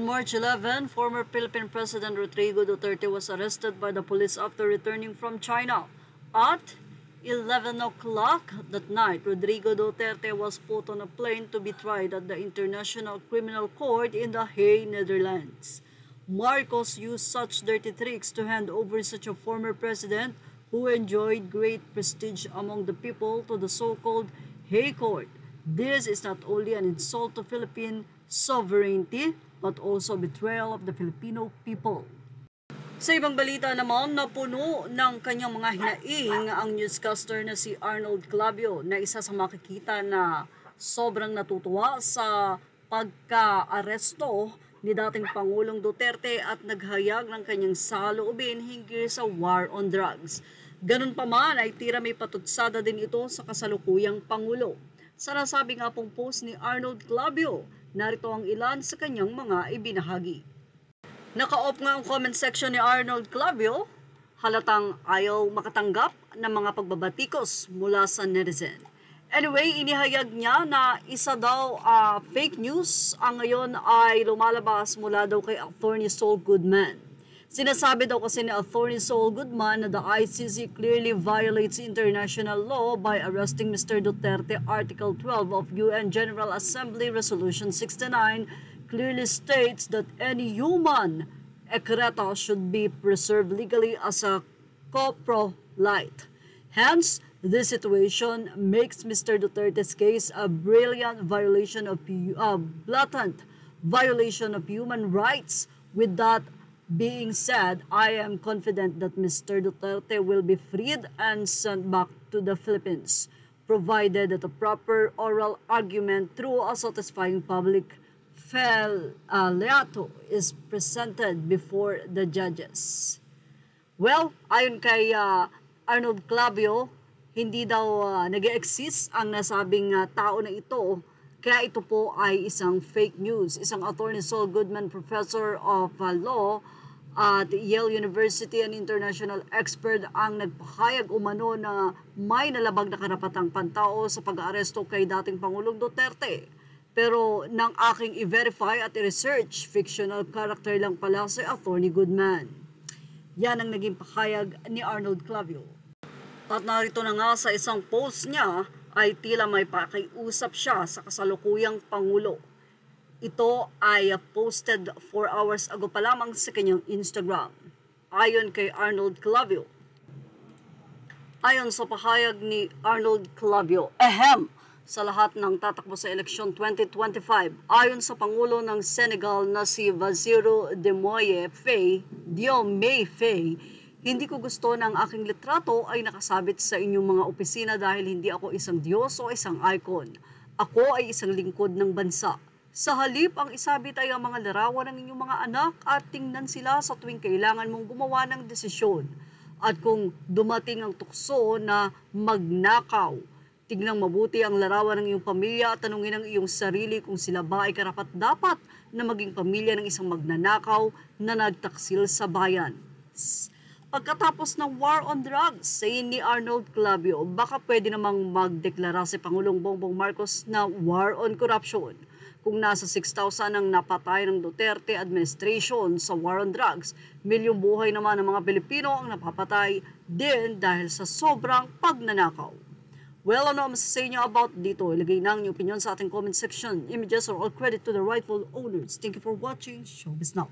On March 11, former Philippine President Rodrigo Duterte was arrested by the police after returning from China. At 11 o'clock that night, Rodrigo Duterte was put on a plane to be tried at the International Criminal Court in The Hague, Netherlands. Marcos used such dirty tricks to hand over such a former president who enjoyed great prestige among the people to the so-called Hague Court. This is not only an insult to Philippine sovereignty, but also betrayal of the Filipino people. Sa ibang balita naman, napuno ng kanyang mga hinaing ang newscaster na si Arnold Clavio na isa sa makikita na sobrang natutuwa sa pagka-aresto ni dating Pangulong Duterte at naghayag ng kanyang saloobin hinggil sa war on drugs. Ganun pa man ay tira may patutsada din ito sa kasalukuyang Pangulo. Sa nasabi nga pong post ni Arnold Clavio, narito ang ilan sa kanyang mga ibinahagi. Naka-off nga ang comment section ni Arnold Clavio, halatang ayaw makatanggap ng mga pagbabatikos mula sa netizen. Anyway, inihayag niya na isa daw fake news ang ngayon ay lumalabas mula daw kay Attorney Saul Goodman. Sinasabi daw kasi ni Attorney Saul Goodman na the ICC clearly violates international law by arresting Mr. Duterte. Article 12 of UN General Assembly Resolution 69 clearly states that any human ekreto should be preserved legally as a coprolite. Hence, this situation makes Mr. Duterte's case a blatant violation of human rights. With that being said, I am confident that Mr. Duterte will be freed and sent back to the Philippines, provided that a proper oral argument through a satisfying public falliato is presented before the judges. Well, ayon kay Arnold Clavio, hindi daw nag-exist ang nasabing tao na ito, kaya ito po ay isang fake news. Isang Attorney Saul Goodman, Professor of Law at Yale University and international expert ang nagpahayag umano na may nalabag na karapatang pantao sa pag-aaresto kay dating Pangulong Duterte. Pero nang aking i-verify at i-research, fictional character lang pala si Attorney Goodman. Yan ang naging pahayag ni Arnold Clavio. At narito na nga sa isang post niya ay tila may pakiusap siya sa kasalukuyang Pangulo. Ito ay posted 4 hours ago pa lamang sa kanyang Instagram. Ayon kay Arnold Clavio. Ayon sa pahayag ni Arnold Clavio, sa lahat ng tatakbo sa eleksyon 2025, ayon sa Pangulo ng Senegal na si Bassirou Diomaye Faye, hindi ko gusto na ang aking litrato ay nakasabit sa inyong mga opisina dahil hindi ako isang Diyos o isang icon. Ako ay isang lingkod ng bansa. Sa halip, ang isabit ay ang mga larawan ng inyong mga anak at tingnan sila sa tuwing kailangan mong gumawa ng desisyon. At kung dumating ang tukso na magnakaw, tignang mabuti ang larawan ng iyong pamilya at tanungin ang iyong sarili kung sila ba ay karapat-dapat na maging pamilya ng isang magnanakaw na nagtaksil sa bayan. Pagkatapos ng war on drugs, say ni Arnold Clavio, baka pwede namang magdeklara si Pangulong Bongbong Marcos na war on corruption. Kung nasa 6,000 ang napatay ng Duterte administration sa war on drugs, milyong buhay naman ng mga Pilipino ang napapatay din dahil sa sobrang pagnanakaw. Well, ano ang masasabi niyo about dito? Ilagay na ang inyong opinion sa ating comment section. Images are all credit to the rightful owners. Thank you for watching. Showbiz Now.